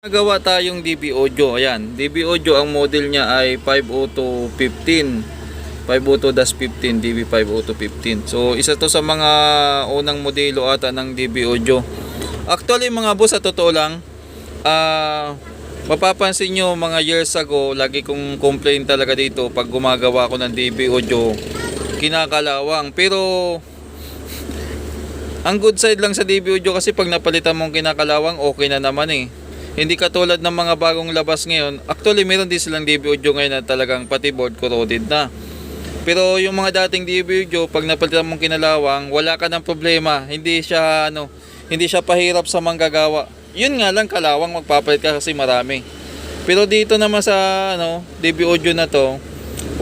Nagawa tayong DB Audio. Ayan, DB Audio ang model niya ay 50215. 502-15, DB 50215. So, isa to sa mga unang modelo ata ng DB Audio. Actually, mga boss, sa totoo lang, mapapansin nyo mga years ago, lagi kong complain talaga dito pag gumagawa ako ng DB Audio, kinakalawang. Pero ang good side lang sa DB Audio kasi pag napalitan mong kinakalawang, okay na naman eh. Hindi katulad ng mga bagong labas ngayon. Actually, meron din silang DB Audio ngayon na talagang pati board corroded na. Pero yung mga dating DB Audio, pag napalitan mong kinalawang, wala ka ng problema. Hindi siya pahirap sa manggagawa. Yun nga lang, kalawang magpapalit ka kasi marami. Pero dito naman sa DB Audio na to,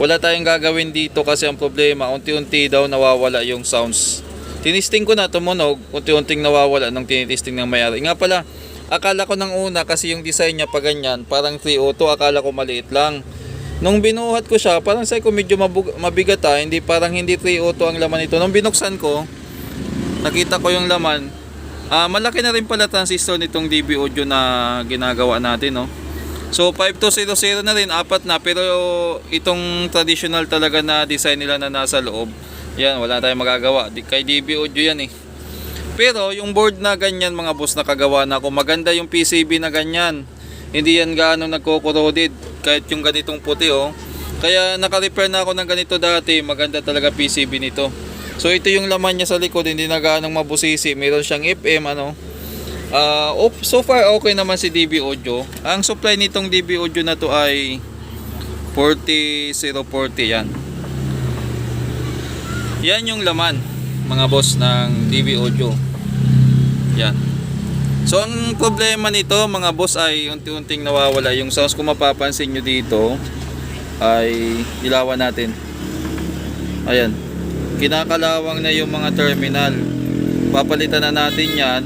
wala tayong gagawin dito kasi ang problema, unti-unti daw nawawala yung sounds. Tinisting ko na, tumunog, unti-unting nawawala nung tinitisting ng may-ari. Nga pala, akala ko nang una kasi yung design niya pa ganyan, parang 302, akala ko maliit lang. Nung binuhat ko siya, parang sabi ko medyo mabigat parang hindi 302 ang laman nito. Nung binuksan ko, nakita ko yung laman. Malaki na rin pala transistor nitong DB Audio na ginagawa natin, no. So 5200 na rin, apat na, pero itong traditional talaga na design nila na nasa loob, yan, wala tayong magagawa. Kay DB Audio yan eh. Pero yung board na ganyan mga boss, nakagawa na ako. Maganda yung PCB na ganyan. Hindi yan gaano nagko-corroded. Kahit yung ganitong puti Kaya naka-repair na ako ng ganito dati. Maganda talaga PCB nito. So ito yung laman niya sa likod. Hindi na gaano mabusisi. Meron siyang FM so far okay naman si DB Audio. Ang supply nitong DB Audio na to ay 40040 yan. Yan yung laman mga boss ng DB Audio. Yan. So ang problema nito mga boss ay unti-unting nawawala yung sounds. Kung mapapansin nyo dito ay ilawan natin. Ayan. Kinakalawang na yung mga terminal. Papalitan na natin yan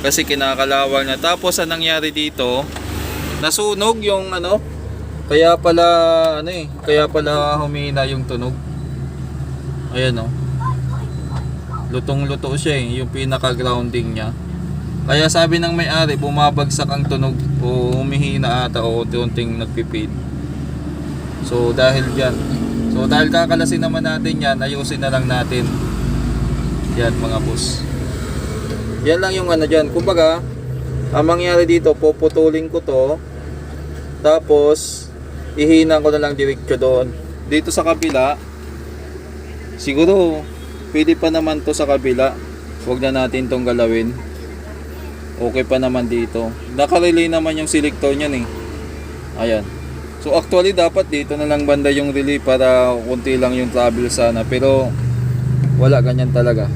kasi kinakalawang na. Tapos ang nangyari dito, nasunog yung kaya pala humina yung tunog. Ayan lutong-luto siya yung pinaka-grounding niya. Kaya sabi ng may-ari, bumabagsak ang tunog o humihina ata o unti-unting nagpipid. So dahil dyan. So dahil kakalasin naman natin yan, ayusin na lang natin. Yan mga boss. Yan lang yung dyan. Kumbaga, ang mangyari dito, puputulin ko to. Tapos, ihina ko na lang direksyo doon. Dito sa kabila, siguro pwede pa naman to sa kabila. Huwag na natin tong galawin. Okay pa naman dito. Naka-relay naman yung selector niyan eh. Ayan. So actually dapat dito na lang banda yung relay para kunti lang yung travel sana. Pero wala, ganyan talaga.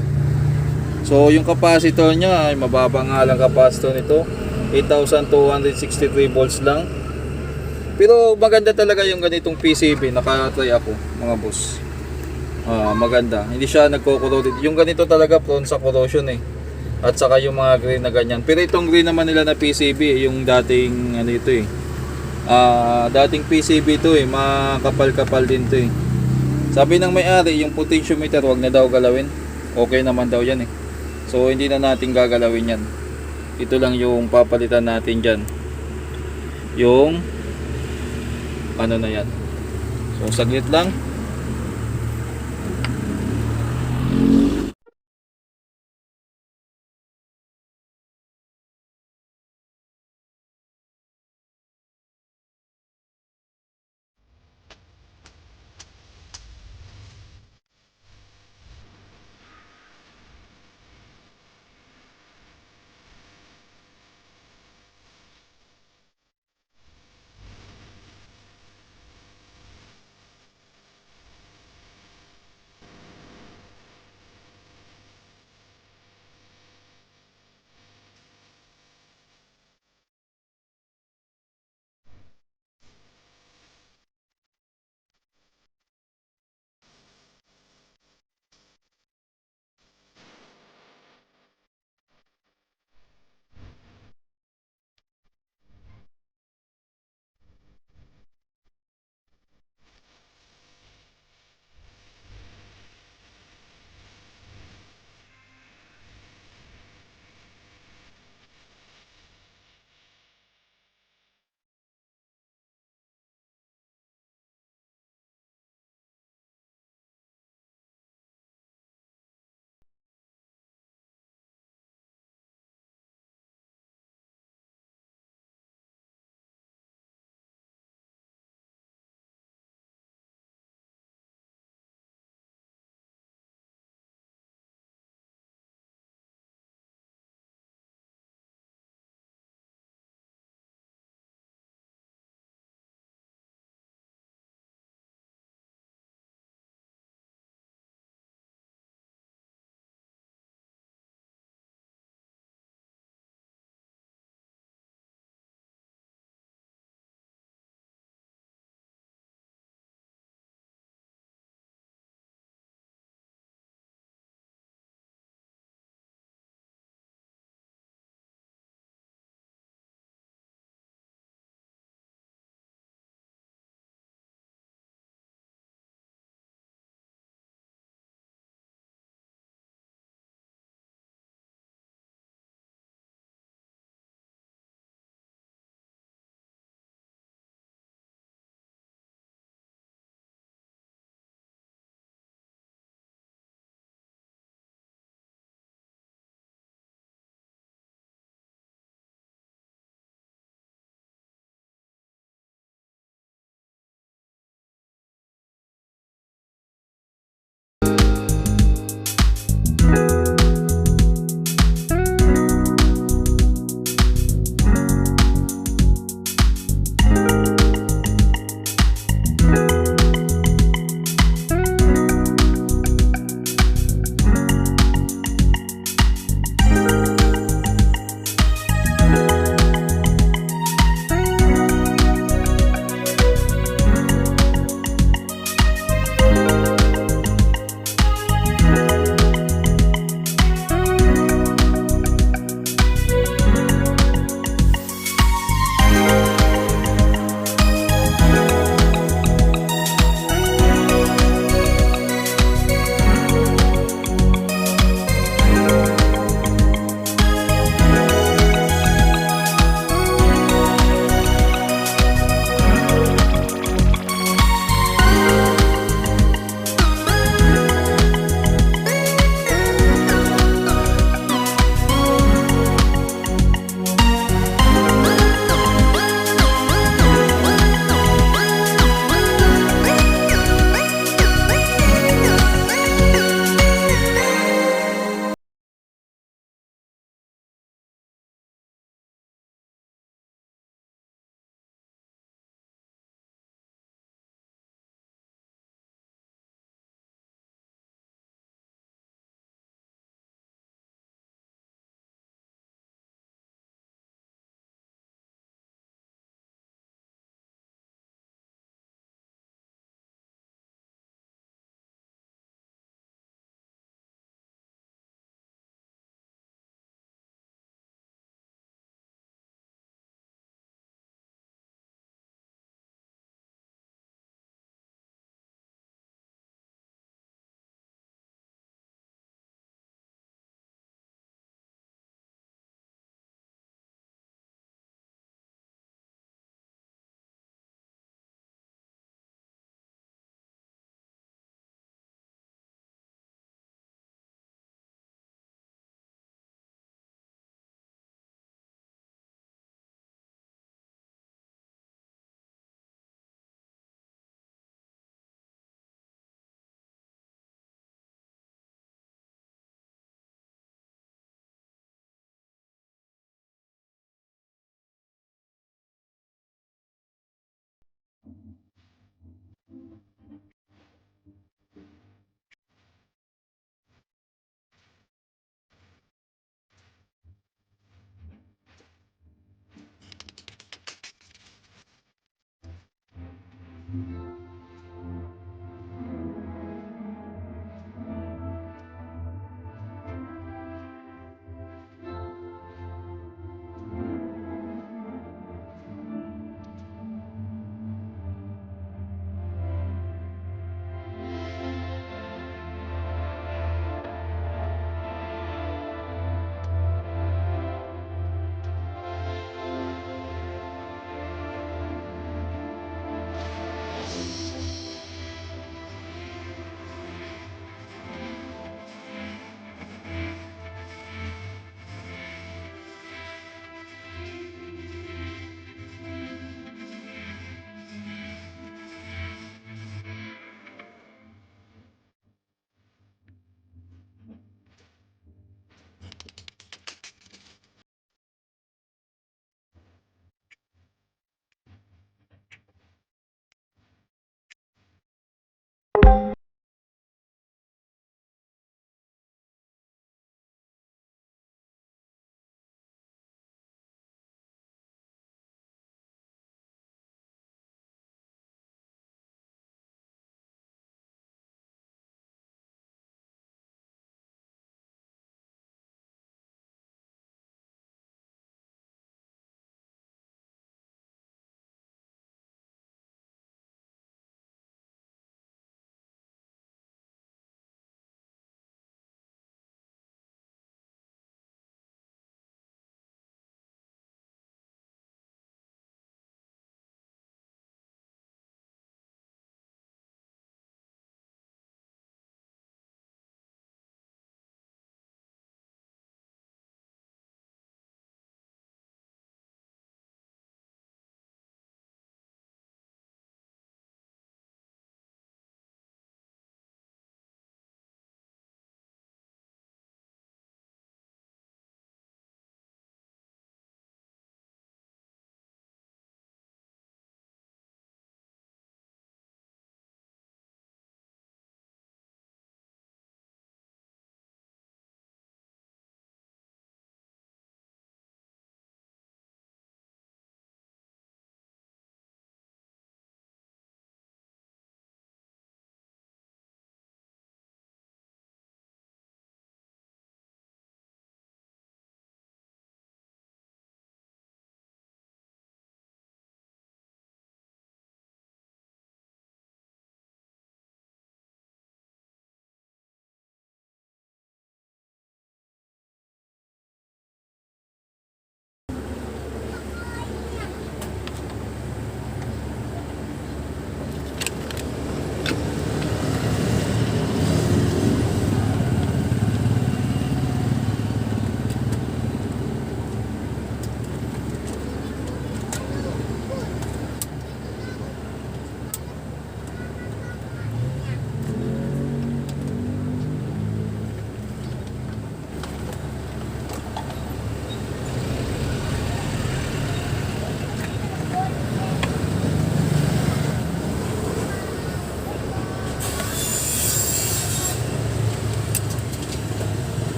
So yung capacitor niya ay mababa nga lang capacitor nito. 8263 volts lang. Pero maganda talaga yung ganitong PCB. Naka-try ako mga boss. Maganda, hindi siya nagko-corroded. Yung ganito talaga prone sa corrosion eh. At saka yung mga green na ganyan. Pero itong green naman nila na PCB, yung dating ito eh. Dating PCB to eh, makapal-kapal din to eh. Sabi ng may-ari, yung potentiometer wag na daw galawin. Okay naman daw yan eh. So hindi na natin gagalawin yan. Ito lang yung papalitan natin diyan. Yung na yan. So saglit lang.